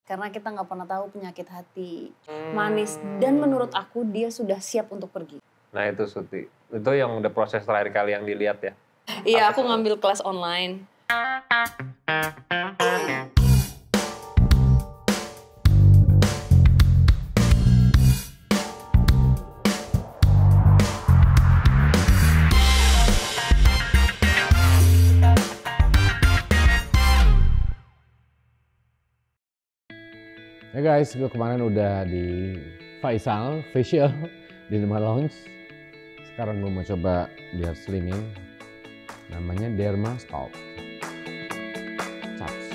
Karena kita nggak pernah tahu penyakit hati. Manis. Dan menurut aku dia sudah siap untuk pergi. Nah itu Suti. Itu yang udah proses terakhir kali yang dilihat ya? Iya, aku ngambil kelas online. Ya guys, gue kemarin udah di Faisal Facial di Derma Lounge. Sekarang gue mau coba biar slimming. Namanya Derma Sculpt. Caps.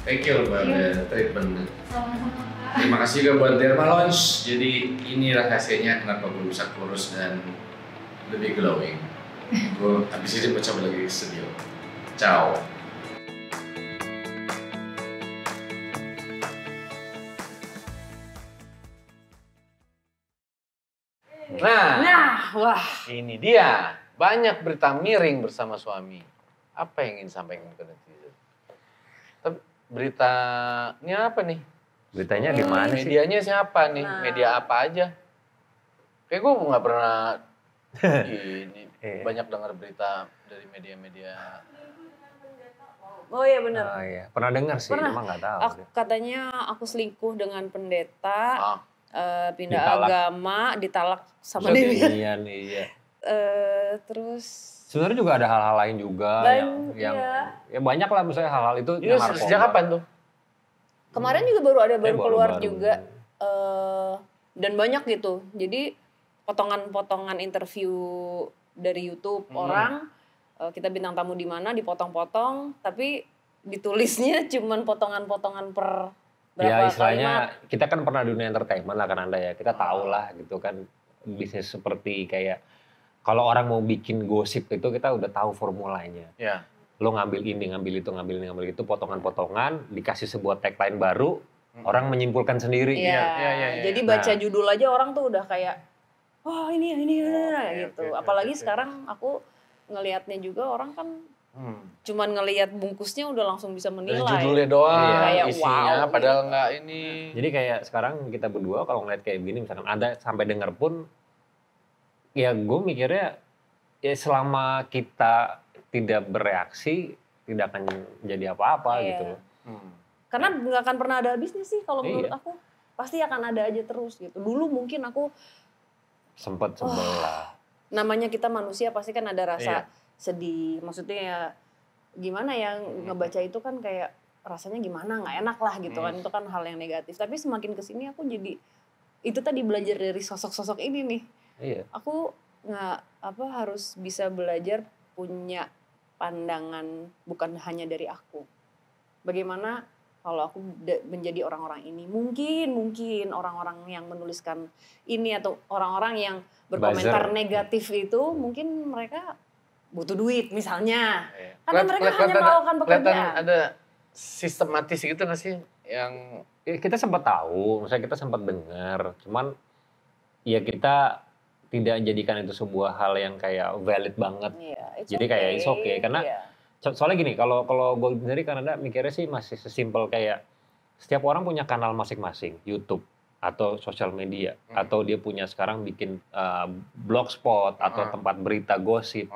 Thank you buat treatment. Terima kasih juga buat Derma Lounge. Jadi ini rahasianya kenapa gue bisa kurus dan lebih glowing. Gue habis ini mau coba lagi ke studio. Ciao. Nah, Wah. ini dia. Banyak berita miring bersama suami. Apa yang ingin sampaikan ke netizen? Tapi beritanya apa nih? Beritanya di mana sih? Medianya siapa nih? Nah. Media apa aja? Kayak gue nggak pernah ini banyak dengar berita dari media-media. Oh iya benar. Oh iya, pernah dengar sih, Pernah. emang nggak tahu. Katanya aku selingkuh dengan pendeta, pindah Ditalak. agama, ditalak sama dia. Iya. Terus Sebenarnya juga ada hal-hal lain juga yang ya banyak lah misalnya hal-hal itu. Itu sejak kapan tuh? kemarin juga baru baru- keluar baru. juga dan banyak gitu. Jadi potongan-potongan interview dari YouTube orang, kita bintang tamu di mana dipotong-potong, tapi ditulisnya cuman potongan-potongan per berapa Ya istilahnya kalimat. kita kan pernah dunia entertainment lah kan Anda ya. Kita tahu lah gitu kan bisnis seperti kayak kalau orang mau bikin gosip itu kita udah tahu formulanya. Ya. Lo ngambil ini, ngambil itu, ngambil ini, ngambil itu, potongan-potongan, dikasih sebuah tagline baru, orang menyimpulkan sendiri. Iya. Jadi baca judul aja orang tuh udah kayak, wah ini gitu. Apalagi sekarang aku ngelihatnya juga orang kan cuman ngelihat bungkusnya udah langsung bisa Dari menilai. judulnya doang, Kayak isinya wow, padahal gitu. nggak ini. Jadi kayak sekarang kita berdua kalau ngeliat kayak gini, misalkan ada sampai denger pun, ya gue mikirnya ya selama kita tidak bereaksi, tidak akan jadi apa-apa Iya. gitu loh. Karena nggak akan pernah ada habisnya sih kalau menurut Iya. aku. Pasti akan ada aja terus gitu. Dulu mungkin aku, Sempet sebel lah. namanya kita manusia pasti kan ada Iya. rasa sedih. Maksudnya ya gimana ya ngebaca itu kan kayak rasanya gimana, nggak enak lah gitu kan. Itu kan hal yang negatif. Tapi semakin kesini aku jadi, itu tadi belajar dari sosok-sosok ini nih. Iya. Aku harus bisa belajar punya pandangan bukan hanya dari aku. Bagaimana kalau aku menjadi orang-orang ini, mungkin orang-orang yang menuliskan ini atau orang-orang yang berkomentar Buzzer. negatif itu mungkin mereka butuh duit misalnya. Karena Kelihat- mereka hanya kelihatan- melakukan kelihatan pekerjaan. ada sistematis gitu nggak sih yang Ya, kita sempat tahu, misalnya kita sempat dengar, cuman ya kita tidak jadikan itu sebuah hal yang kayak valid banget. Iya, it's Jadi kayak it's okay, karena iya. soalnya gini, kalau gue sendiri Kanada mikirnya sih masih sesimpel kayak setiap orang punya kanal masing-masing, YouTube atau sosial media, atau dia punya sekarang bikin blogspot atau tempat berita gosip.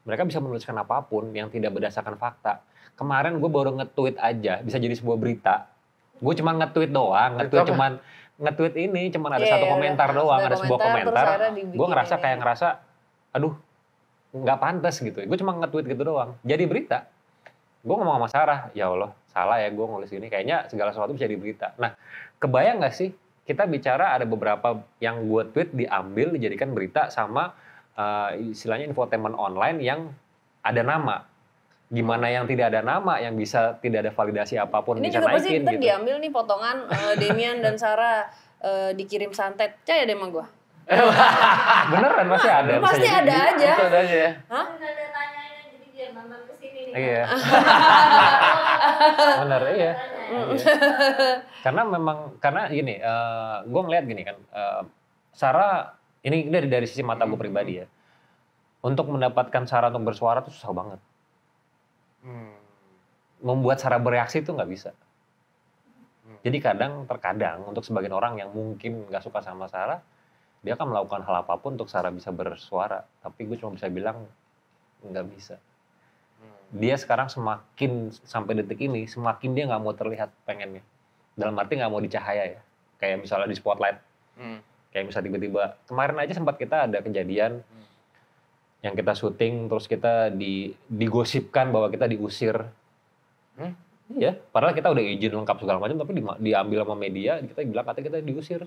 Mereka bisa menuliskan apapun yang tidak berdasarkan fakta. kemarin gue baru nge-tweet aja bisa jadi sebuah berita. Gue cuma nge-tweet doang, nge-tweet ini cuman ada satu komentar doang, ada sebuah komentar. Gue ngerasa aduh nggak pantas gitu. Gue cuma nge-tweet gitu doang. Jadi berita. Gue ngomong sama Sarah, ya Allah salah ya gue nulis gini. Kayaknya segala sesuatu bisa jadi berita. Nah kebayang nggak sih kita bicara ada beberapa yang gue tweet diambil dijadikan berita sama istilahnya infotainment online yang ada nama. Gimana yang tidak ada nama, yang bisa tidak ada validasi apapun ini bisa juga pasti naikin ntar gitu. diambil nih potongan Demian dan Sarah dikirim santet. Percaya deh sama gue. Beneran pasti ada. bisa Pasti jadi. ada aja. Itu ada aja ya. Hah? Ada tanyanya jadi dia nonton kesini nih. Iya. Bener iya. Karena gini, gue ngeliat gini kan, Sarah ini dari sisi mata gue pribadi ya, untuk mendapatkan Sarah untuk bersuara tuh susah banget. Membuat Sarah bereaksi itu nggak bisa. Jadi terkadang untuk sebagian orang yang mungkin nggak suka sama Sarah, dia akan melakukan hal apapun untuk Sarah bisa bersuara. Tapi gue cuma bisa bilang nggak bisa. Dia sekarang semakin sampai detik ini semakin dia nggak mau terlihat pengennya. Dalam arti nggak mau dicahaya ya. Kayak misalnya di spotlight. Kayak misalnya tiba-tiba kemarin aja sempat kita ada kejadian yang kita syuting terus kita digosipkan bahwa kita diusir. Iya, padahal kita udah izin lengkap segala macam tapi diambil sama media, kita bilang katanya kita diusir.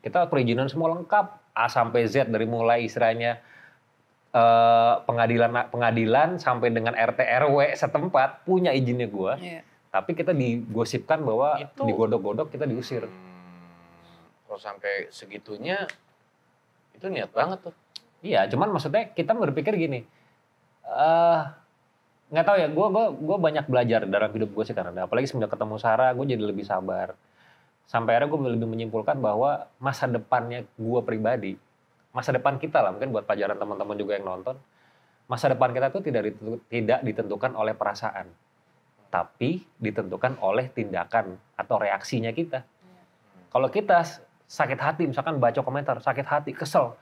Kita perizinan semua lengkap A sampai Z dari mulai istilahnya pengadilan sampai dengan RT RW setempat punya izinnya gua. Iya. Tapi kita digosipkan bahwa Itu digodok-godok kita diusir. Kalau sampai segitunya itu niat banget tuh. Iya, cuman maksudnya kita berpikir gini, nggak tahu ya, gue banyak belajar dalam hidup gue sih karena apalagi semenjak ketemu Sarah, gue jadi lebih sabar. Sampai akhirnya gue lebih menyimpulkan bahwa masa depannya gue pribadi, masa depan kita lah, mungkin buat pelajaran teman-teman juga yang nonton, masa depan kita tuh tidak ditentukan oleh perasaan, tapi ditentukan oleh tindakan atau reaksinya kita. Kalau kita sakit hati, misalkan baca komentar, sakit hati, kesel.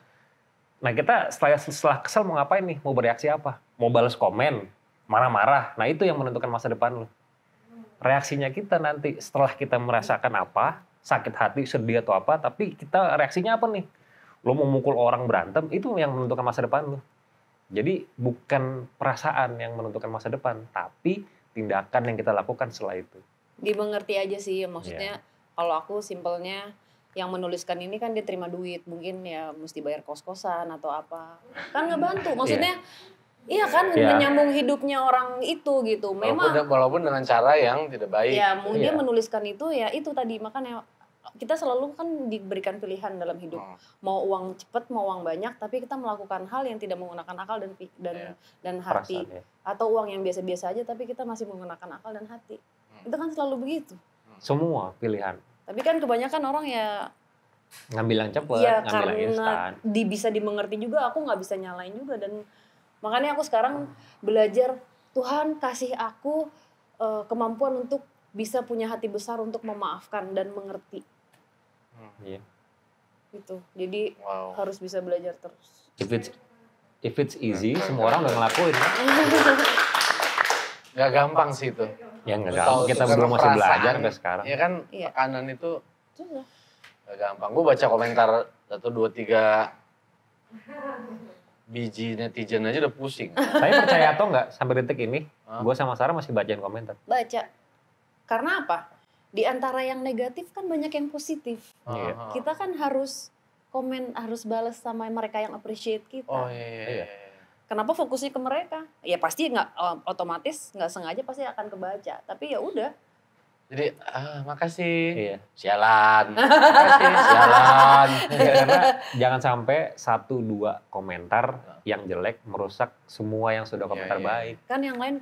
Nah kita setelah kesel mau ngapain nih? Mau bereaksi apa? Mau balas komen? Marah-marah? Nah itu yang menentukan masa depan lo. Reaksinya kita nanti setelah kita merasakan apa, sakit hati, sedih atau apa, tapi kita reaksinya apa nih? Lo mau mukul orang berantem, itu yang menentukan masa depan lo. Jadi bukan perasaan yang menentukan masa depan, tapi tindakan yang kita lakukan setelah itu. Dimengerti aja sih, maksudnya kalau aku simpelnya yang menuliskan ini kan dia terima duit, mungkin ya mesti bayar kos-kosan atau apa. Kan ngebantu, maksudnya iya kan menyambung hidupnya orang itu gitu. Memang Walaupun dengan cara yang tidak baik. ya dia menuliskan itu ya itu tadi, makanya kita selalu kan diberikan pilihan dalam hidup. Mau uang cepet, mau uang banyak, tapi kita melakukan hal yang tidak menggunakan akal dan hati. Perasaan, ya. Atau uang yang biasa-biasa aja tapi kita masih menggunakan akal dan hati. Itu kan selalu begitu. Semua pilihan. Tapi kan kebanyakan orang ya Ngambil yang cepet, ya ngambil yang instan. karena bisa dimengerti juga, aku nggak bisa nyalain juga. Dan makanya aku sekarang belajar, Tuhan kasih aku kemampuan untuk bisa punya hati besar untuk memaafkan dan mengerti. Iya. Gitu. Jadi harus bisa belajar terus. If it's easy, semua orang udah ngelakuin. Gak gampang sih itu. Ya nggak gampang, kita belum masih belajar sampai sekarang. Ya kan tekanan itu gak gampang. Gue baca komentar 1, 2, 3 biji netizen aja udah pusing. Tapi percaya atau nggak, sampai detik ini, gue sama Sarah masih bacain komentar. Baca. Karena apa? Di antara yang negatif kan banyak yang positif. Iya. Kita kan harus komen, harus balas sama mereka yang appreciate kita. Oh iya. Kenapa fokusnya ke mereka? Ya pasti nggak otomatis, nggak sengaja pasti akan kebaca. Tapi ya udah. Jadi makasih. Iya. Sialan. Makasih, sialan. Karena jangan sampai 1-2 komentar yang jelek merusak semua yang sudah komentar baik. Kan yang lain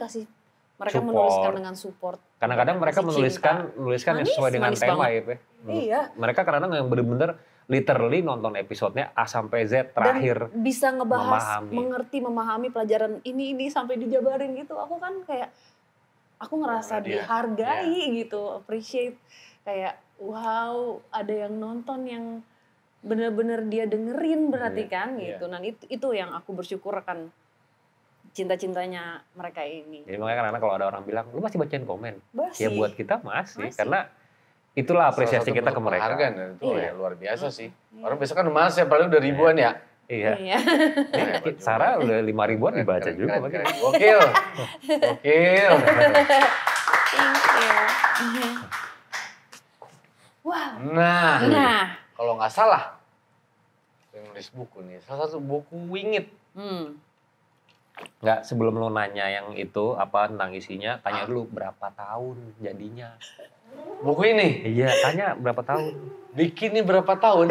mereka Support. menuliskan dengan support. Kadang-kadang mereka menuliskan yang sesuai dengan tema ya. Iya. Mereka kadang-kadang yang bener-bener literally nonton episodenya A sampai Z terakhir. Dan bisa ngebahas, memahami pelajaran ini sampai dijabarin gitu. Aku kan kayak, aku ngerasa dihargai gitu, appreciate. Kayak wow, ada yang nonton yang bener-bener dia dengerin berarti kan gitu. Dan itu yang aku bersyukur akan cinta-cintanya mereka ini. Jadi makanya kadang-kadang kalau ada orang bilang, lu masih bacain komen? Masih. Ya buat kita masih. Karena itulah apresiasi kita ke mereka. Penghargaan dan itu Iya. ya luar biasa sih. Iya. Orang biasa kan malas ya, padahal udah ribuan ya. Iya. Iya. Ini Sarah udah 5 ribuan dibaca Keren, juga. keren, Bagi. keren. Gokil. Gokil. Thank you. Wow. Nah, Nah. kalau nggak salah, yang nulis buku nih, salah satu buku wingit. Nggak, sebelum lu nanya yang itu apa tentang isinya, tanya dulu berapa tahun jadinya. Buku ini, Iya, tanya berapa tahun. bikinnya berapa tahun?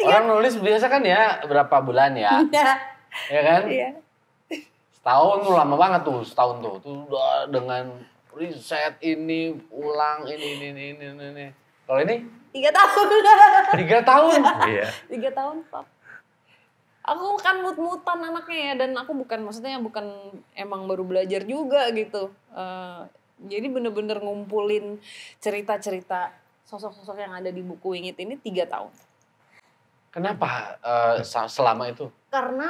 Orang nulis biasa kan ya berapa bulan ya, ya kan? Iya. Setahun tuh lama banget tuh, setahun tuh. Tuh udah dengan riset ini, ulang ini. Kalau ini 3 tahun. 3 tahun. Iya. 3 tahun, Pak. Aku kan mut-mutan anaknya ya, dan aku bukan emang baru belajar juga gitu. Jadi bener-bener ngumpulin cerita-cerita sosok-sosok yang ada di buku Wingit ini 3 tahun. Kenapa selama itu? Karena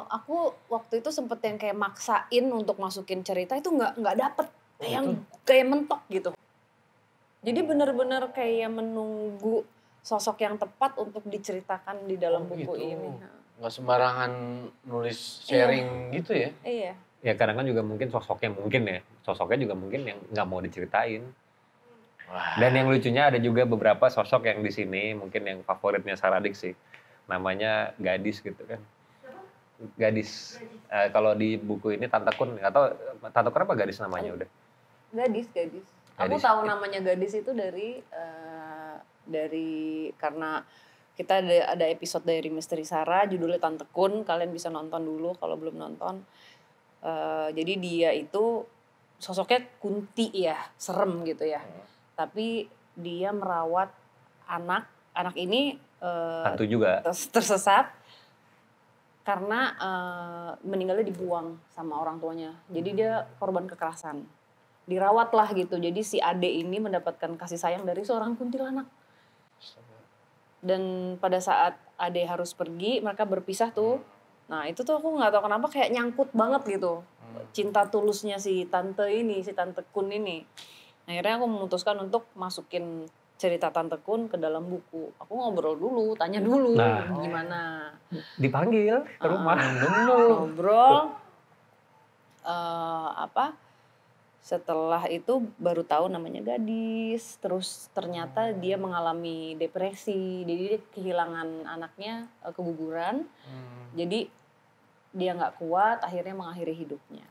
aku waktu itu sempet yang kayak maksain untuk masukin cerita itu nggak dapet, kayak mentok gitu. Jadi bener-bener kayak menunggu sosok yang tepat untuk diceritakan di dalam buku gitu. ini. Nggak sembarangan nulis sharing gitu ya? Iya. Ya kadang-kadang juga mungkin sosoknya juga mungkin yang nggak mau diceritain. Wah. Dan yang lucunya ada juga beberapa sosok yang di sini mungkin yang favoritnya Saradik sih. Namanya Gadis gitu kan. Gadis. Kalau di buku ini Tante Kun, atau Tante Kun apa Gadis namanya udah? Gadis. Aku Gadis. tahu namanya Gadis itu dari karena kita ada episode dari Misteri Sarah judulnya Tante Kun, kalian bisa nonton dulu kalau belum nonton. Jadi dia itu sosoknya Kunti ya, serem gitu ya. Tapi dia merawat anak ini Hantu juga. tersesat karena meninggalnya dibuang sama orang tuanya. Jadi dia korban kekerasan. Dirawat lah gitu. Jadi si Ade ini mendapatkan kasih sayang dari seorang kuntilanak. Dan pada saat Ade harus pergi, mereka berpisah tuh. Nah itu tuh aku nggak tahu kenapa kayak nyangkut banget gitu. Cinta tulusnya si Tante Kun ini. Akhirnya aku memutuskan untuk masukin cerita Tante Kun ke dalam buku. Aku ngobrol dulu, tanya dulu gimana. Dipanggil ke rumah. Ngobrol. Setelah itu baru tahu namanya Gadis. Terus ternyata dia mengalami depresi. Jadi dia kehilangan anaknya keguguran. Jadi dia nggak kuat, akhirnya mengakhiri hidupnya.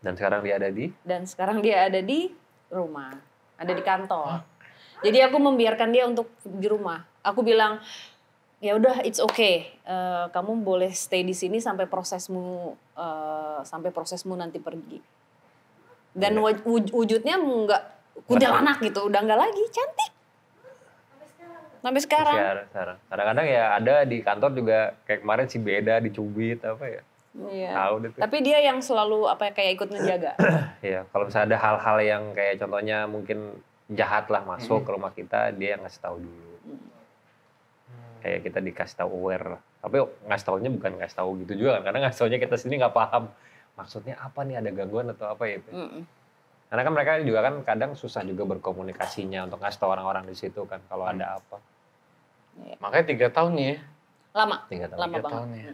Dan sekarang dia ada di rumah, ada di kantor. Jadi aku membiarkan dia untuk di rumah. Aku bilang, ya udah it's okay. Kamu boleh stay di sini sampai prosesmu nanti pergi. Dan wujudnya nggak kuntilanak gitu, udah nggak lagi, cantik. Sampai sekarang. Kadang-kadang ya ada di kantor juga kayak kemarin si Beda dicubit apa ya. Iya. Tahu deh tuh. Tapi dia yang selalu kayak ikut ngejaga. Iya, kalau misalnya ada hal-hal yang kayak contohnya mungkin jahat lah masuk ke rumah kita, dia yang ngasih tahu dulu. Kayak kita dikasih tahu aware lah. Tapi ngasih taunya bukan ngasih tahu gitu juga kan. Karena ngasih taunya kita sini nggak paham. Maksudnya apa nih, ada gangguan atau apa ya. Karena kan mereka juga kan kadang susah juga berkomunikasinya untuk ngasih tahu orang-orang di situ kan kalau ada apa. Makanya 3 tahun nih ya. Lama 3 tahun. lama 3 banget. tahun ya.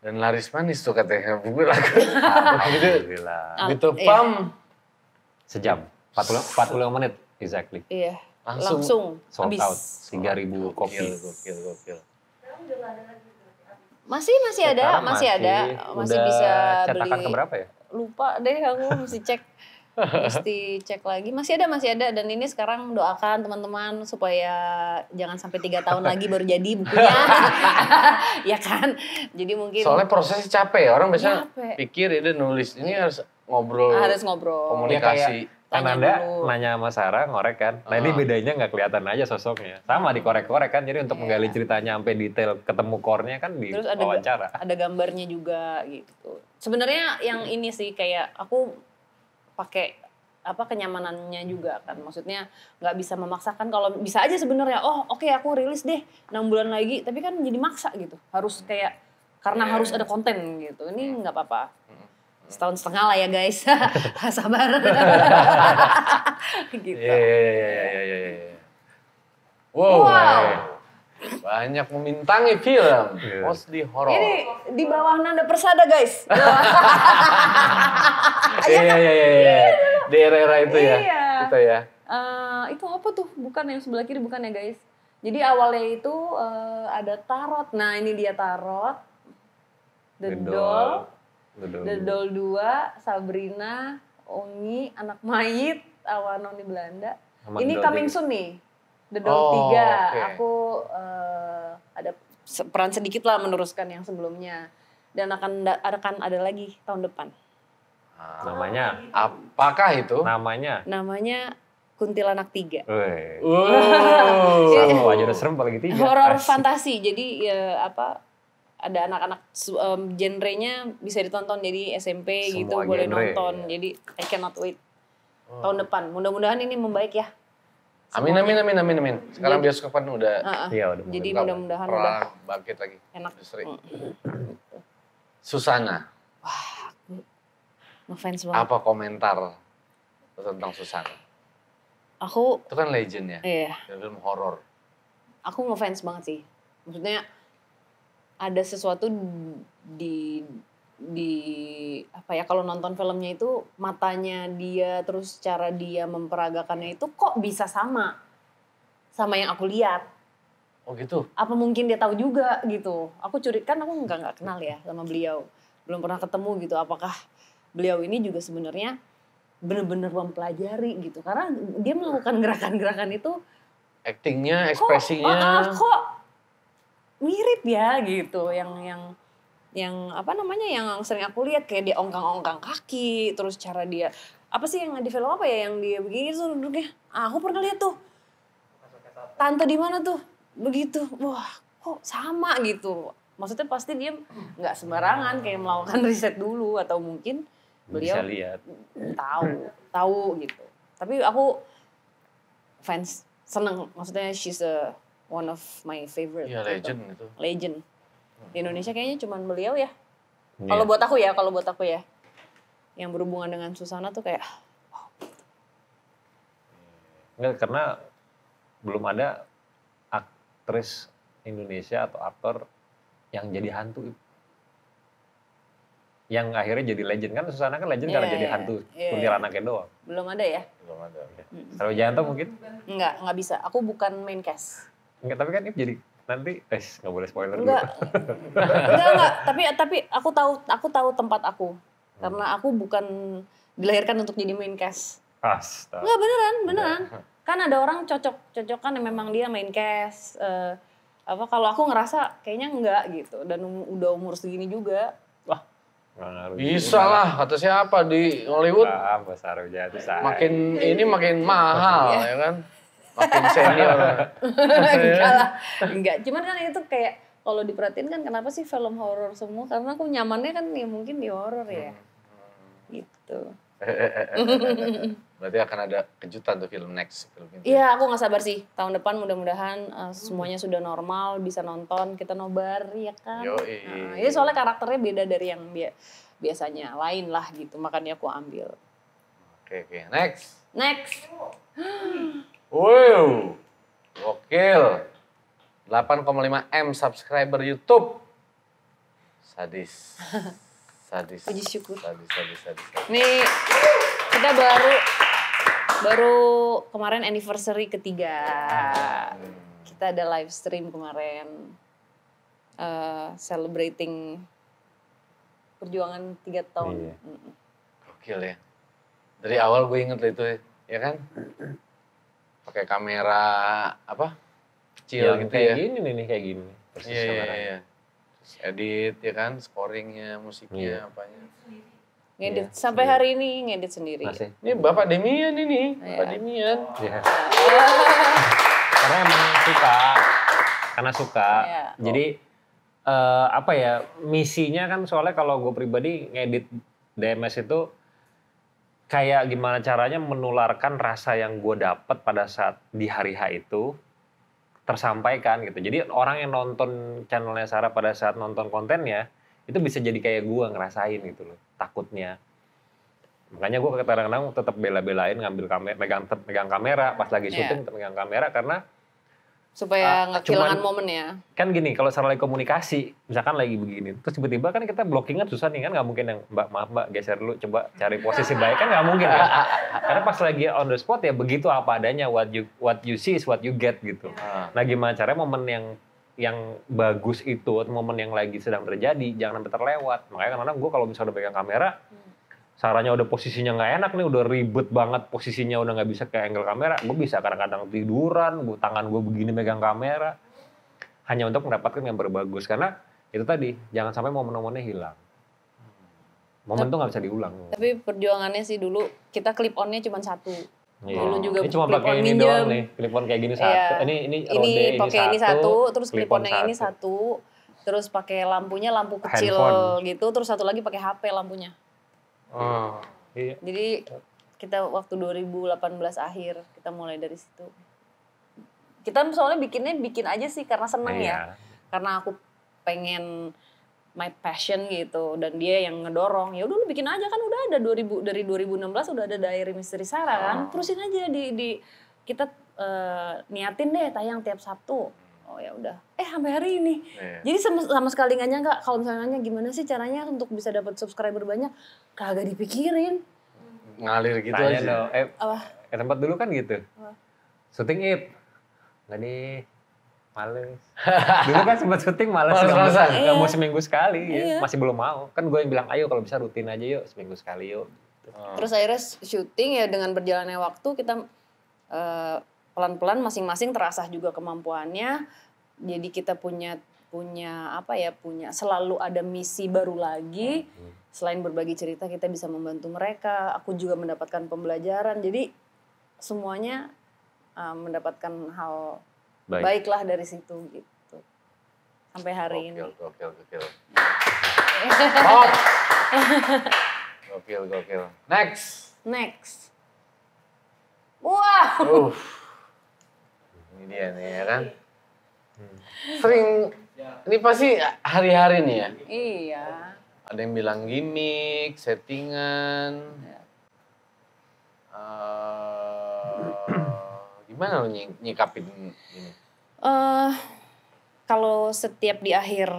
Dan laris manis tuh katanya buku lagu. Alhamdulillah. Gitu Iya. pam. Sejam. 45 menit exactly. Iya. Langsung Sold habis. out. 3.000 kopi. Gokil. Masih ada, Sekarang masih udah bisa cetakan beli. keberapa ya? Lupa deh, aku mesti cek lagi. Masih ada, dan ini sekarang doakan teman-teman supaya jangan sampai 3 tahun lagi baru jadi bukunya. Ya kan? Jadi mungkin Soalnya prosesnya capek ya. Orang biasanya Capek. pikir dia nulis ini harus ngobrol. harus ngobrol. Komunikasi. Kan Tanya Anda dulu. nanya sama Sarah, ngorek kan. Nah ini bedanya nggak kelihatan aja sosoknya. Sama dikorek-korek kan. Jadi untuk menggali ceritanya sampai detail, ketemu core-nya kan di Terus wawancara. ada gambarnya juga gitu. Sebenarnya yang ini sih kayak aku pakai kenyamanannya juga kan. Maksudnya nggak bisa memaksakan, kalau bisa aja sebenarnya. Oh oke, aku rilis deh 6 bulan lagi. Tapi kan jadi maksa gitu. Harus kayak karena Iya. harus ada konten gitu. Ini nggak apa-apa. Setahun setengah lah ya guys. Sabar. Gitu. Iya. Wow. Banyak memintangi film, mostly horor. Ini di bawah Nanda Persada guys. Iya. Di era-era itu ya. Iya. Kita ya. Itu apa tuh? Bukan yang sebelah kiri, bukan ya guys. Jadi awalnya itu ada tarot. Nah ini dia tarot. The Doll 2, Sabrina, Ongi, Anak Mayit, Awanoni Belanda. Sama Ini The Doll coming 3. soon nih. The Doll Oh, 3. oke. Aku ada peran sedikit lah meneruskan yang sebelumnya. Dan akan ada lagi tahun depan. Namanya, Apakah itu? Namanya Kuntilanak 3. weh, Wow. satu aja udah serem apalagi 3. Horor fantasi. Jadi ada anak-anak genrenya bisa ditonton, jadi SMP Semua gitu boleh genre, nonton. ya. Jadi I cannot wait. Tahun depan. Mudah-mudahan ini membaik ya. Amin. Sekarang Jadi- bioskop kan udah Iya udah. Jadi mulai. mudah-mudahan udah bangkit lagi. enak. Industri. Susana, Ngefans banget. apa komentar tentang Susana? Aku Itu kan legend ya, iya, film horor. aku ngefans banget sih. Maksudnya ada sesuatu di apa ya, kalau nonton filmnya itu matanya dia, terus cara dia memperagakannya itu kok bisa sama yang aku lihat. Oh gitu? Apa mungkin dia tahu juga gitu. Aku curiga, kan aku nggak kenal ya sama beliau, belum pernah ketemu gitu. Apakah beliau ini juga sebenarnya benar-benar mempelajari gitu, karena dia melakukan gerakan-gerakan itu Actingnya, kok ekspresinya. kok mirip ya gitu, yang apa namanya, yang sering aku lihat kayak dia ongkang-ongkang kaki, terus cara dia apa sih yang di film apa ya yang dia begini tuh duduknya. Aku pernah lihat tuh tante di mana tuh begitu, wah kok sama gitu. Maksudnya pasti dia nggak sembarangan kayak melakukan riset dulu, atau mungkin beliau Bisa lihat. tahu gitu. Tapi aku fans, seneng, maksudnya she's one of my favorite. Iya, gitu. legend itu. Legend. Di Indonesia kayaknya cuman beliau ya. Iya. Kalau buat aku ya. Yang berhubungan dengan Susana tuh kayak Enggak, karena belum ada aktris Indonesia atau aktor yang jadi hantu. Yang akhirnya jadi legend kan, Susana kan legend karena Iya, jadi iya, hantu iya. kuntilanaknya doang. belum ada ya. Belum ada. Kalau Janto mungkin Enggak bisa. Aku bukan main cast. enggak, tapi kan ini jadi nanti nggak boleh spoiler Enggak. dulu. Enggak. Tapi aku tahu tempat aku. Karena aku bukan dilahirkan untuk jadi main cast. Astaga. Enggak, beneran. Kan ada orang cocokan yang memang dia main cast. Kalau aku ngerasa kayaknya enggak gitu. Dan udah umur segini juga. Nggak ngaruh. Bisa lah, kata siapa di Hollywood. Ah, besar Janto say. Makin mahal ya kan. Makin senior. Enggak lah. Enggak. Cuman kan itu kayak kalau diperhatiin kan kenapa sih film horor semua? Karena aku nyamannya kan ya mungkin di horor ya. Gitu. Berarti akan ada kejutan tuh film next. Film itu. Iya, aku nggak sabar sih. Tahun depan mudah-mudahan semuanya sudah normal, bisa nonton, kita nobar, ya kan? Yoi. Nah, ini soalnya karakternya beda dari yang biasanya, lain lah gitu. Makanya aku ambil. Oke. Next. Next. Wow. Gokil. 8,5 M subscriber YouTube. Sadis. Puji syukur. Sadis. Nih, kita baru kemarin anniversary ketiga. Kita ada live stream kemarin. Celebrating perjuangan 3 tahun. Iya. Gokil ya. Dari awal gue inget itu ya kan. Pakai kamera apa? Kecil Yang gitu kayak ya. gini nih, kayak gini. Persis kameranya. Iya. Terus edit ya kan, scoringnya, Iya. musiknya, apanya. Ngedit Iya, sampai sendiri. hari ini ngedit sendiri. Masih. Ini Bapak Demian ini, Bapak Iya. Demian. Iya. Karena emang suka. Iya. Jadi apa ya, misinya kan soalnya kalau gue pribadi ngedit DMS itu kayak gimana caranya menularkan rasa yang gue dapat pada saat di hari H itu tersampaikan gitu. Jadi orang yang nonton channelnya Sarah pada saat nonton kontennya itu bisa jadi kayak gue ngerasain gitu loh, takutnya. Makanya gue kadang-kadang tetap bela-belain ngambil kamera, megang kamera pas lagi syuting, tetap megang kamera karena Supaya nggak kehilangan cuman- momen ya. kan gini, kalau salah lagi komunikasi, misalkan lagi begini, terus tiba-tiba kan kita blockingan susah nih, kan nggak mungkin yang maaf mbak geser dulu, coba cari posisi baik, kan nggak mungkin kan. Karena pas lagi on the spot ya begitu apa adanya, what you see is what you get gitu. Nah gimana caranya momen yang bagus itu, atau momen yang lagi sedang terjadi, jangan sampai terlewat. Makanya kadang-kadang gue kalau misalnya udah pegang kamera, Sarahnya udah posisinya nggak enak nih, udah ribet banget posisinya, udah nggak bisa ke angle kamera, gue bisa kadang-kadang tiduran, tangan gue begini megang kamera, hanya untuk mendapatkan yang bagus. Karena itu tadi, jangan sampai momen-momennya hilang. Momen tuh nggak bisa diulang. Tapi perjuangannya sih dulu kita clip on-nya cuma satu. Iya. Dulu juga Ini cuma clip pakai on ini minjem. doang nih, clip on kayak gini satu. Iya. Ini rode pakai ini satu, terus clip on yang ini satu, terus pakai lampunya lampu kecil Handphone. gitu, terus satu lagi pakai HP lampunya. Iya. Jadi kita waktu 2018 akhir kita mulai dari situ. Kita soalnya bikin aja sih karena seneng Iya. ya. Karena aku pengen my passion gitu dan dia yang ngedorong. Ya udah lu bikin aja kan udah ada dari 2016 udah ada Diary Misteri Sarah kan. Terusin aja di kita niatin deh tayang tiap Sabtu. Oh ya udah. Sampai hari ini. Jadi sama sekali nggak nyangka kalau misalnya nanya gimana sih caranya untuk bisa dapat subscriber banyak, kagak dipikirin. Ngalir gitu Tanya aja. dong, Apa? tempat dulu kan gitu. Apa? Syuting nggak nih, males. Dulu kan sempat syuting males, Males-malesan. nggak mau seminggu sekali, ya. Iya. Masih belum mau. Kan gue yang bilang, ayo kalau bisa rutin aja yuk, seminggu sekali yuk. Terus akhirnya syuting ya dengan berjalannya waktu kita pelan-pelan masing-masing terasah juga kemampuannya. Jadi kita punya selalu ada misi baru lagi. Selain berbagi cerita kita bisa membantu mereka. Aku juga mendapatkan pembelajaran. Jadi semuanya mendapatkan hal baiklah dari situ gitu. Sampai hari ini. Gokil. Gokil. Next. Wah. Ini dia nih ya kan. Sering, ini pasti hari-hari nih ya. Iya. Ada yang bilang gimmick, settingan. Gimana lo nyikapin ini? Kalau setiap di akhir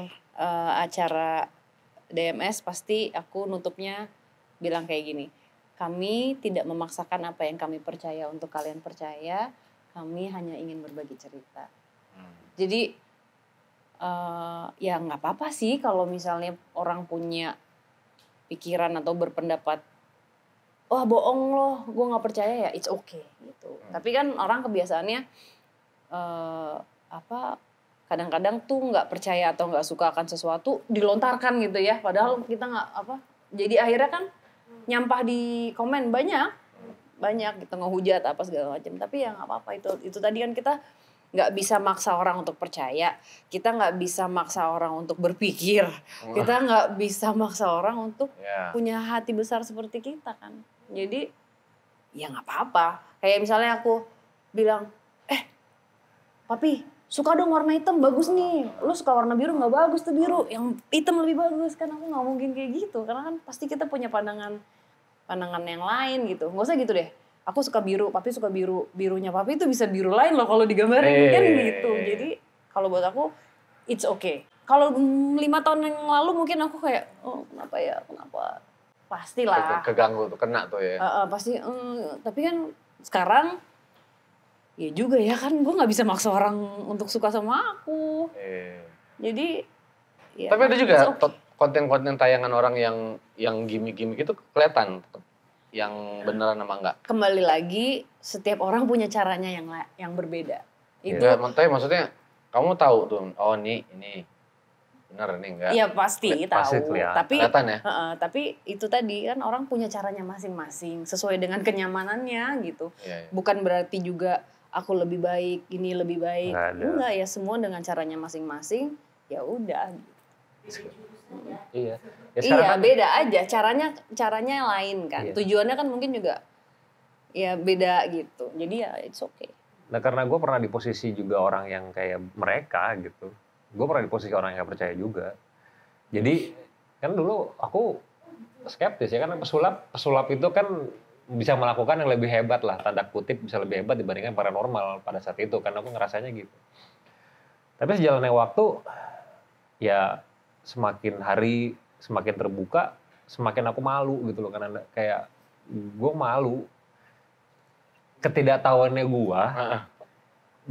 acara DMS pasti aku nutupnya bilang kayak gini. Kami tidak memaksakan apa yang kami percaya untuk kalian percaya. Kami hanya ingin berbagi cerita. Jadi ya nggak apa-apa sih kalau misalnya orang punya pikiran atau berpendapat, wah bohong loh, gue nggak percaya ya, it's okay gitu. Tapi kan orang kebiasaannya kadang-kadang tuh nggak percaya atau nggak suka akan sesuatu dilontarkan gitu ya. Padahal kita nggak Jadi akhirnya kan nyampah di komen banyak gitu, ngehujat apa segala macam. Tapi ya nggak apa-apa, itu tadi kan kita nggak bisa maksa orang untuk percaya, kita nggak bisa maksa orang untuk berpikir, kita nggak bisa maksa orang untuk punya hati besar seperti kita kan. Jadi ya nggak apa-apa. Kayak misalnya aku bilang, papi suka dong warna hitam, bagus nih. Lu suka warna biru, nggak bagus tuh biru, yang hitam lebih bagus. Kan aku nggak mungkin kayak gitu, karena kan pasti kita punya pandangan yang lain gitu. Nggak usah gitu deh. Aku suka biru, papi suka biru. Birunya papi itu bisa biru lain loh kalau digambarin kan gitu. Jadi kalau buat aku it's okay. Kalau 5 tahun yang lalu mungkin aku kayak kenapa? Pastilah. Keganggu tuh, kena tuh ya. Pasti. Tapi kan sekarang ya juga ya kan gue nggak bisa maksa orang untuk suka sama aku. Jadi. Ya, tapi ada juga konten-konten tayangan orang yang gimmick-gimmick itu kelihatan yang beneran apa enggak? Kembali lagi setiap orang punya caranya yang berbeda. Itu Ya, maksudnya kamu tahu tuh, oh ini bener nih enggak? iya pasti tahu. Tapi kelihatan ya? tapi itu tadi kan orang punya caranya masing-masing sesuai dengan kenyamanannya gitu. Iya. Bukan berarti juga aku lebih baik, ini lebih baik. Enggak ya, semua dengan caranya masing-masing. Ya udah. Iya. Ya, Iya, kan, beda aja. Caranya lain kan. Iya. Tujuannya kan mungkin juga ya beda gitu. Jadi ya it's okay. Nah karena gue pernah di posisi juga orang yang kayak mereka gitu. Gue pernah di posisi orang yang gak percaya juga. Jadi kan dulu aku skeptis ya, karena pesulap itu kan bisa melakukan yang lebih hebat lah, tanda kutip bisa lebih hebat dibandingkan paranormal pada saat itu, karena aku ngerasanya gitu. Tapi sejalannya waktu, ya semakin hari semakin terbuka, semakin aku malu gitu loh, karena kayak gue malu. Ketidaktahuannya gue,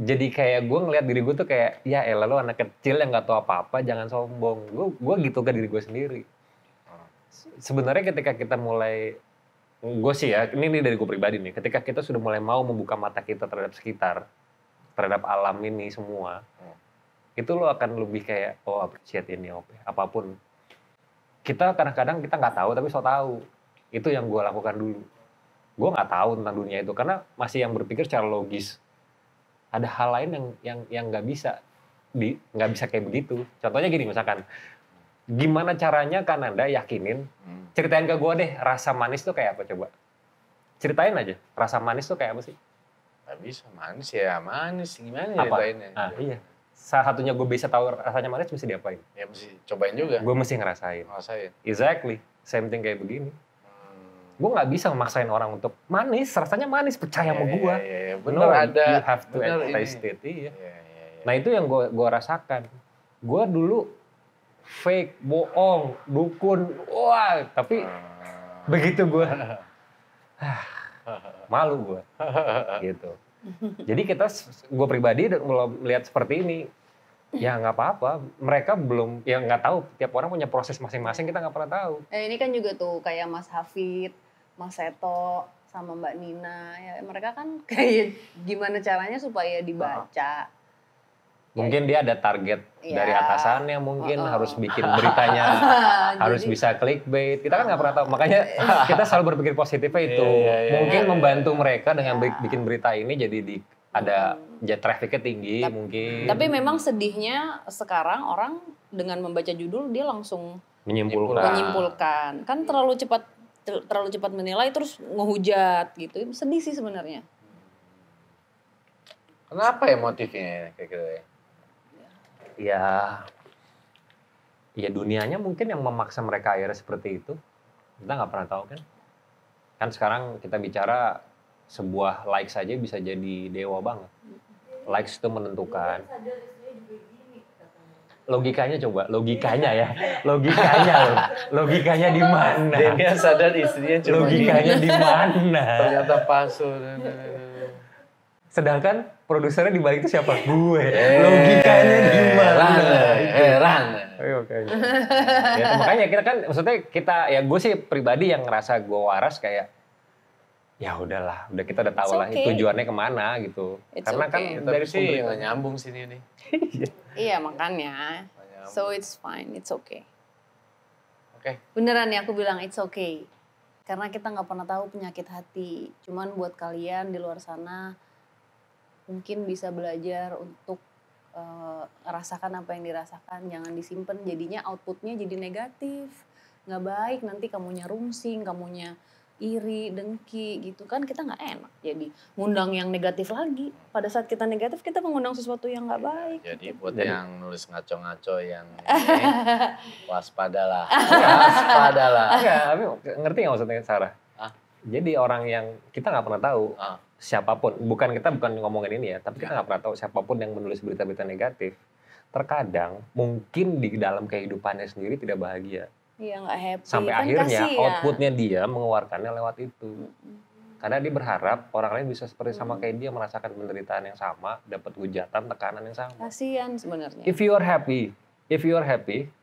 jadi kayak gue ngeliat diri gue tuh kayak, ya elah lu anak kecil yang gak tahu apa-apa, jangan sombong. Gue gitu ke diri gue sendiri. Sebenarnya ketika kita mulai, gue sih ya, ini dari gue pribadi nih, ketika kita sudah mulai mau membuka mata kita terhadap sekitar, terhadap alam ini semua, itu lo akan lebih kayak, oh appreciate ini, apapun. Kita kadang-kadang kita nggak tahu tapi so tahu. Itu yang gue lakukan dulu. Gue nggak tahu tentang dunia itu karena masih yang berpikir secara logis. Ada hal lain yang nggak bisa kayak begitu. Contohnya gini misalkan, gimana caranya Kananda yakinin, ceritain ke gue deh rasa manis tuh kayak apa coba? Ceritain aja, rasa manis tuh kayak apa sih? Gak bisa, manis ya manis, gimana Apa? ceritainnya? Iya. Salah satunya gue bisa tahu rasanya manis mesti diapain? Ya mesti cobain juga. Gue mesti ngerasain. Ngerasain. Exactly, same thing kayak begini. Gue nggak bisa memaksain orang untuk manis, rasanya manis, percaya sama gue. Iya, No, bener ada. you have to taste it. Iya. Nah itu yang gue rasakan. Gue dulu fake, bohong, dukun, wah, tapi begitu gue, malu gue, gitu. Jadi gue pribadi melihat seperti ini, ya nggak apa-apa. Mereka belum, ya nggak tahu. Tiap orang punya proses masing-masing, kita nggak pernah tahu. Ini kan juga tuh kayak Mas Hafid, Mas Seto, sama Mbak Nina. Ya mereka kan kayak gimana caranya supaya dibaca. Mungkin dia ada target dari atasannya, mungkin harus bikin beritanya, harus bisa clickbait. Kita kan nggak pernah tahu, makanya kita selalu berpikir positifnya itu. Mungkin membantu mereka dengan bikin berita ini jadi ada trafficnya tinggi mungkin. Tapi memang sedihnya sekarang orang dengan membaca judul dia langsung menyimpulkan. Kan terlalu cepat menilai terus ngehujat gitu. Sedih sih sebenarnya. Kenapa ya motifnya kayak gitu ya? Ya dunianya mungkin yang memaksa mereka akhirnya seperti itu. Kita nggak pernah tahu kan. Kan sekarang kita bicara sebuah likes saja bisa jadi dewa banget. Likes itu menentukan. Logikanya coba, logikanya di mana? Dia sadar istrinya cuma logikanya di mana? Ternyata palsu. Sedangkan produsernya di balik itu siapa? Gue. Logikanya di mana? Heran. Ya, makanya kita kan, maksudnya kita, ya gue sih pribadi yang ngerasa gue waras kayak, ya udahlah, kita udah tahu lah tujuannya kemana gitu. Karena kan dari sini nggak nyambung sini nih. Iya makanya. So it's fine, it's okay. Oke. Beneran ya aku bilang it's okay. Karena kita nggak pernah tahu penyakit hati. Cuman buat kalian di luar sana mungkin bisa belajar untuk rasakan apa yang dirasakan, jangan disimpan, jadinya outputnya jadi negatif, nggak baik, nanti kamunya rungsing, kamunya iri, dengki gitu kan, kita nggak enak, jadi ngundang yang negatif lagi. Pada saat kita negatif kita mengundang sesuatu yang nggak baik. Jadi buat yang nulis ngaco-ngaco yang ini, waspadalah. Ya, ngerti nggak maksudnya Sarah? Jadi orang yang kita nggak pernah tahu. Siapapun, kita bukan ngomongin ini ya, tapi kita nggak pernah tahu siapapun yang menulis berita-berita negatif, terkadang mungkin di dalam kehidupannya sendiri tidak bahagia. Iya, nggak happy. Sampai kan akhirnya kasihan. outputnya dia mengeluarkannya lewat itu. Karena dia berharap orang lain bisa seperti sama kayak dia, merasakan penderitaan yang sama, dapat hujatan, tekanan yang sama. Kasihan sebenarnya. If you are happy,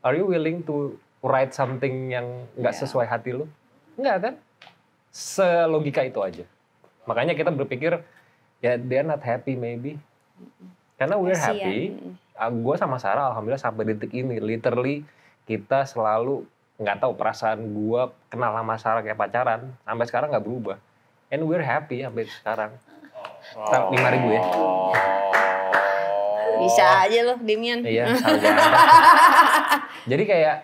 are you willing to write something yang nggak sesuai hati lu? Enggak kan? Selogika itu aja. Makanya kita berpikir, ya they're not happy maybe. Karena we're happy. Gue sama Sarah alhamdulillah sampai detik ini, literally kita selalu, nggak tahu perasaan gue kenal sama Sarah kayak pacaran, sampai sekarang nggak berubah. And we're happy sampai sekarang. 5.000 ya. Bisa aja loh, Demian. Iya, jadi kayak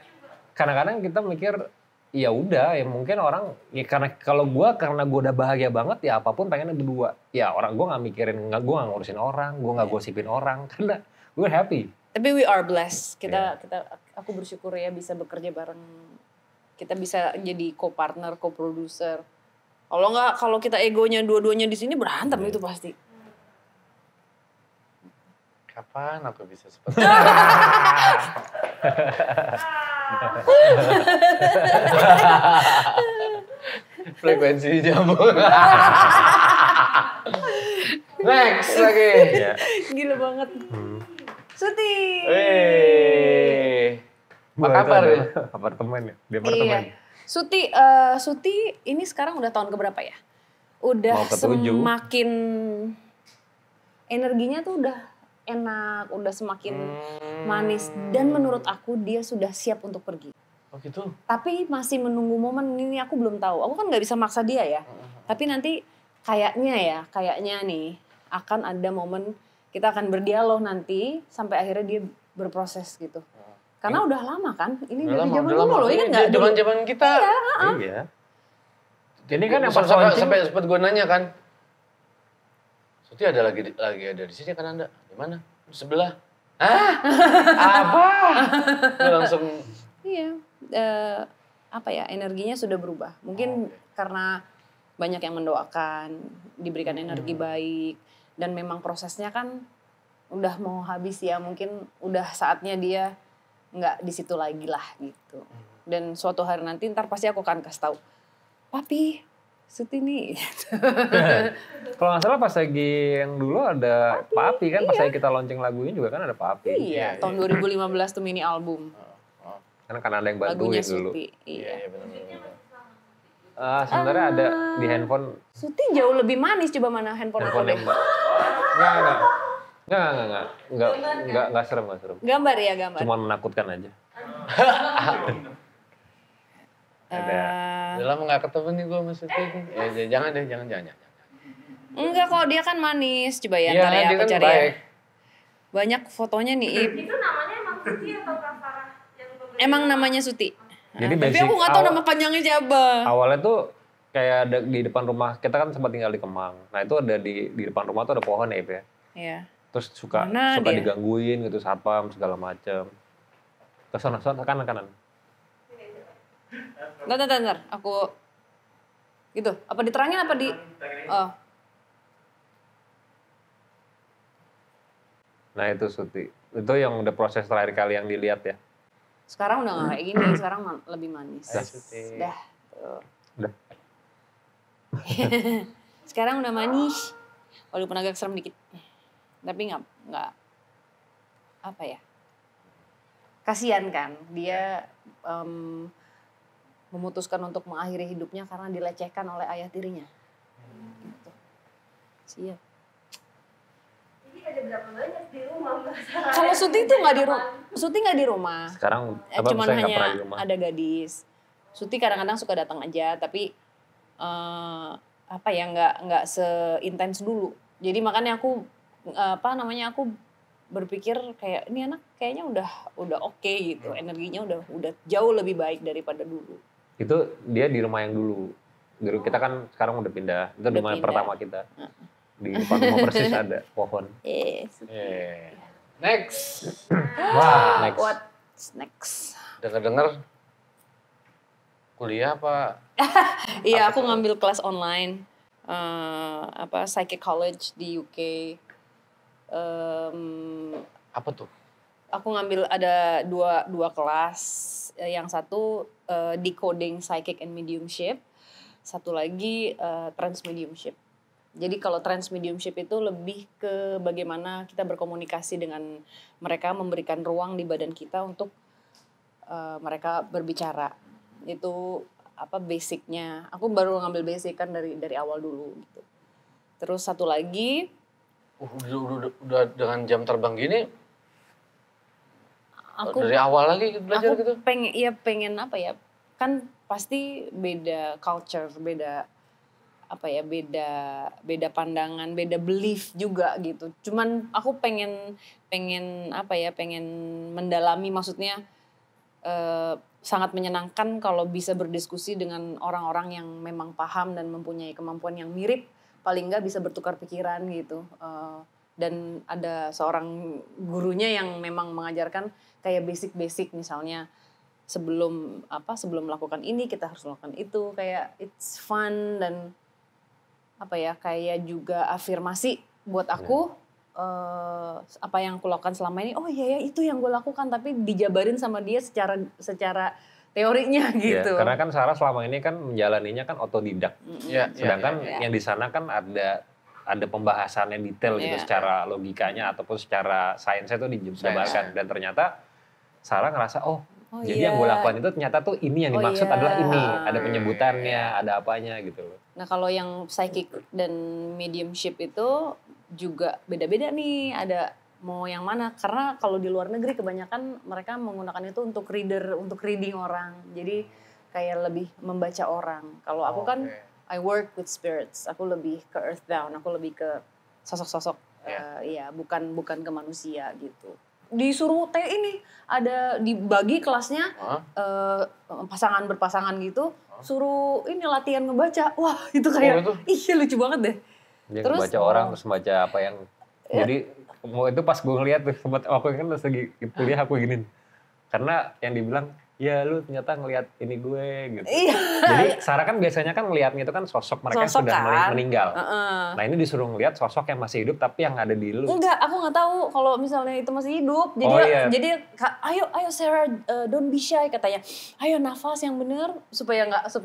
kadang-kadang kita mikir, ya udah ya mungkin orang ya karena karena gue udah bahagia banget ya apapun pengennya berdua. Ya orang gue nggak mikirin, gue nggak ngurusin orang, gue nggak gosipin orang karena gue happy. Tapi we are blessed. Aku bersyukur ya bisa bekerja bareng. Kita bisa jadi co-partner, co-producer. Kalau kita egonya dua-duanya di sini berantem itu pasti. Kapan aku bisa seperti frekuensi nyambung. Next lagi. Ya. Gila banget. Suti. Apa kabar ya? Apartemen ya, di apartemen. Iya. Suti ini sekarang udah tahun keberapa ya? Udah Mau ke-7. semakin energinya tuh udah enak, udah semakin manis dan menurut aku dia sudah siap untuk pergi. Oh gitu. Tapi masih menunggu momen ini aku belum tahu. Aku kan nggak bisa maksa dia ya. Tapi nanti kayaknya nih akan ada momen kita akan berdialog nanti sampai akhirnya dia berproses gitu. Karena udah lama kan? Ini dari zaman dulu loh, ingat nggak? Zaman kita. Iya. Jadi kan yang sampai sempat gue nanya kan. Suti ada lagi ada di sini kan Anda? Di mana? Di sebelah. Apa? Gue langsung. Iya. Apa ya? Energinya sudah berubah. Mungkin karena banyak yang mendoakan, diberikan energi baik, dan memang prosesnya kan udah mau habis ya. Mungkin udah saatnya dia nggak di situ lagi lah gitu. Dan suatu hari nanti ntar pasti aku akan kasih tahu, Papi, Suti nih. Kalau nggak salah pas lagi yang dulu ada Papi kan, pas lagi kita launching lagunya juga kan ada Papi. Iya, tahun 2015 tuh mini album. Karena ada yang Lagunya bantuin dulu. Suti. Iya. Benar. Sebenarnya ada di handphone. Suti jauh lebih manis, coba mana handphone aku deh. Enggak serem. Gambar ya, gambar. Cuma menakutkan aja. Udah lama gak ketemu nih gue sama Suti. Jangan. Enggak kok, dia kan manis. Coba ya, Iya, ntar ya dia aku kan cari baik. ya. Banyak fotonya nih, Ip. Itu namanya emang Suti atau Kak Farah? Yang pembeli? Emang namanya Suti. Jadi Tapi basic aku gak tahu nama panjangnya siapa. Awalnya tuh kayak ada di depan rumah, kita kan sempat tinggal di Kemang. Nah itu ada di depan rumah tuh ada pohon ya, Ip ya. Iya. Terus suka Mana dia? digangguin gitu, satpam segala macem. Ke sana kanan. Bentar. Aku gitu. Apa diterangin apa di? Oh. Nah itu Suti. Itu yang udah proses terakhir kali yang dilihat ya. Sekarang udah gak kayak gini. Sekarang lebih manis. Suti. Dah. Tuh. Udah. Sekarang udah manis. Walaupun agak serem dikit. Tapi nggak apa ya? Kasian kan dia memutuskan untuk mengakhiri hidupnya karena dilecehkan oleh ayah tirinya. Gitu. Siap. Jadi ada berapa banyak di rumah Mbak Sarah? Kalau Suti itu Suti nggak di rumah. Sekarang Cuman saya nggak hanya pernah di rumah. ada gadis. Suti kadang-kadang suka datang aja, tapi apa ya nggak seintens dulu. Jadi makanya aku aku berpikir kayak ini anak kayaknya udah oke gitu, energinya udah jauh lebih baik daripada dulu. Itu dia di rumah yang dulu. Dulu kita kan sekarang udah pindah. Itu Udah rumah pindah. pertama kita. Di depan rumah persis ada pohon. Next. Wah, next. What's next? Dengar kuliah apa? Iya, aku ngambil kelas online, Psychic College di UK. Apa tuh? Aku ngambil ada dua kelas. Yang satu decoding psychic and mediumship, satu lagi transmediumship. Jadi kalau transmediumship itu lebih ke bagaimana kita berkomunikasi dengan mereka, memberikan ruang di badan kita untuk mereka berbicara. Itu basicnya. Aku baru ngambil basic kan dari awal dulu gitu. Terus satu lagi Udah dengan jam terbang gini, aku dari awal lagi belajar aku gitu? pengen apa ya, kan pasti beda culture, beda pandangan, beda belief juga gitu. Cuman aku pengen mendalami, maksudnya sangat menyenangkan kalau bisa berdiskusi dengan orang-orang yang memang paham dan mempunyai kemampuan yang mirip, paling nggak bisa bertukar pikiran gitu. Dan ada seorang gurunya yang memang mengajarkan kayak basic-basic, misalnya sebelum melakukan ini kita harus melakukan itu, kayak it's fun dan kayak juga afirmasi buat aku. Apa yang aku lakukan selama ini, oh iya ya itu yang gue lakukan, tapi dijabarin sama dia secara teorinya gitu. Ya, karena kan Sarah selama ini kan menjalaninya kan otodidak. Sedangkan yang di sana kan ada pembahasannya detail gitu secara logikanya ataupun secara sainsnya itu dijabarkan. Dan ternyata Sarah ngerasa jadi yang gue lakukan itu ternyata tuh ini yang dimaksud adalah ini, ada penyebutannya, ada apanya gitu loh. Nah kalau yang psychic dan mediumship itu juga beda-beda nih, ada mau yang mana, karena kalau di luar negeri kebanyakan mereka menggunakan itu untuk reading orang, jadi kayak lebih membaca orang. Kalau aku kan I work with spirits, aku lebih ke earthbound, aku lebih ke sosok-sosok bukan ke manusia gitu. Disuruh ini ada dibagi kelasnya pasangan berpasangan gitu, suruh ini latihan ngebaca. Wah itu kayak iya lucu banget deh. Dia terus baca orang terus baca apa yang jadi itu pas gue ngeliat tuh sempat aku kan lagi kuliah aku giniin karena yang dibilang ya lu ternyata ngelihat ini gue gitu. Jadi Sarah kan biasanya kan ngelihatnya itu kan sosok mereka yang sudah meninggal. Nah ini disuruh ngelihat sosok yang masih hidup tapi yang ada di lu. Enggak, aku nggak tahu kalau misalnya itu masih hidup. Jadi ayo Sarah, don't be shy katanya. Ayo nafas yang bener supaya aku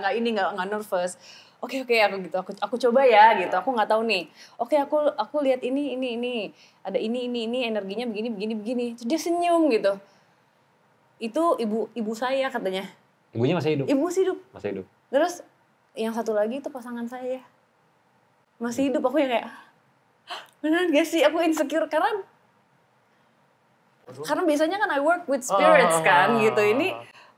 nggak nervous. Oke aku gitu, aku coba ya gitu. Aku nggak tahu nih. Oke aku lihat ini ada ini energinya begini. Terus dia senyum gitu. Itu ibu saya katanya. Ibunya masih hidup? Ibu masih hidup. Masih hidup. Terus yang satu lagi itu pasangan saya. Masih hidup, aku yang kayak, beneran gak sih? Aku insecure karena biasanya kan I work with spirits kan gitu.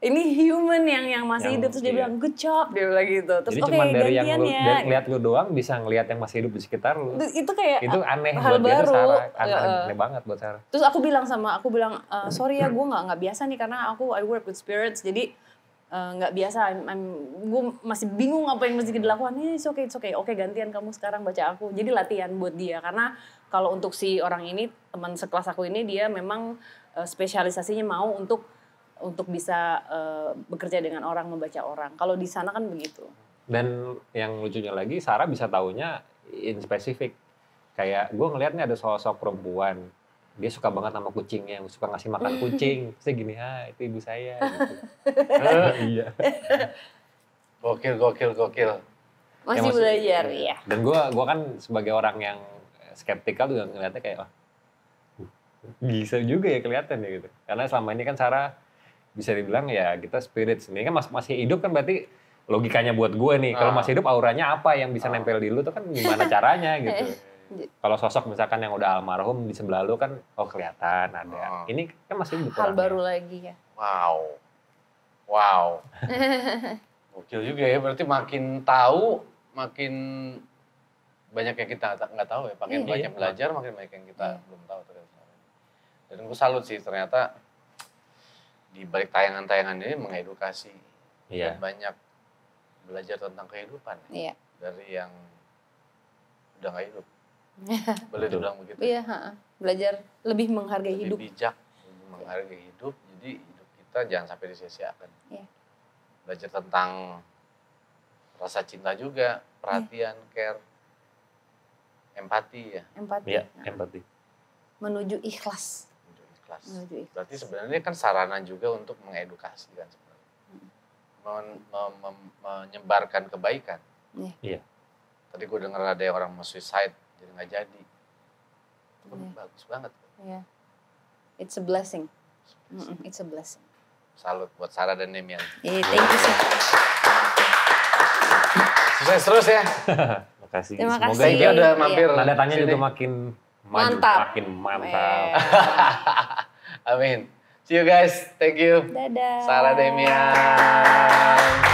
Ini human yang masih hidup. Terus dia bilang good job, dia bilang gitu. Terus jadi cuma dari yang ngeliat lu doang bisa ngeliat yang masih hidup di sekitar lu. Itu kayak itu aneh hal buat dia tuh Sarah. aneh banget buat Sarah. Terus aku bilang sorry ya gue nggak biasa nih karena I work with spirits, jadi nggak biasa. Gue masih bingung apa yang mesti dilakukan. It's okay. Oke, gantian kamu sekarang baca aku. Jadi latihan buat dia, karena kalau untuk si orang ini, teman sekelas aku ini, dia memang spesialisasinya mau untuk bisa bekerja dengan orang, membaca orang. Kalau di sana kan begitu. Dan yang lucunya lagi, Sarah bisa taunya in spesifik. Kayak gue ngeliatnya ada sosok perempuan, dia suka banget sama kucingnya, suka ngasih makan kucing. Terus gini, itu ibu saya. Gitu. Iya. Gokil. Masih belajar, iya. Dan gue kan sebagai orang yang skeptikal juga ngeliatnya kayak, bisa juga ya kelihatan ya gitu. Karena selama ini kan Sarah bisa dibilang ya kita spirit. Ini kan masih hidup kan berarti logikanya buat gue nih. Kalau masih hidup auranya apa yang bisa nempel di lu tuh kan gimana caranya gitu. Kalau sosok misalkan yang udah almarhum di sebelah lu kan kelihatan ada. Ini kan masih hidup. Hal baru lagi ya. Wow. Gokil juga ya, berarti makin tahu makin banyak yang kita nggak tahu ya. Makin banyak belajar makin banyak yang kita belum tahu ternyata. Dan gue salut sih ternyata di balik tayangan-tayangan ini mengedukasi dan banyak belajar tentang kehidupan dari yang udah nggak hidup. Boleh dibilang begitu? Iya, belajar lebih menghargai hidup. Lebih bijak, lebih menghargai hidup. Jadi hidup kita jangan sampai disia-siakan. Belajar tentang rasa cinta juga, perhatian, care, empati ya. Empati. Menuju ikhlas. Berarti sebenarnya kan sarana juga untuk mengedukasi kan sebenarnya. Menyebarkan kebaikan. Iya. Tadi gue dengar ada orang mau suicide jadi nggak jadi. Itu bagus banget. Iya. It's a blessing. It's a blessing. Salut buat Sarah dan Demian. Thank you sir. Sukses terus ya. Makasih. Terima kasih. Semoga dia udah mampir. Nada tanya juga makin mantap. Makin mantap. Amin. See you guys. Thank you. Dadah. Sarah Demian.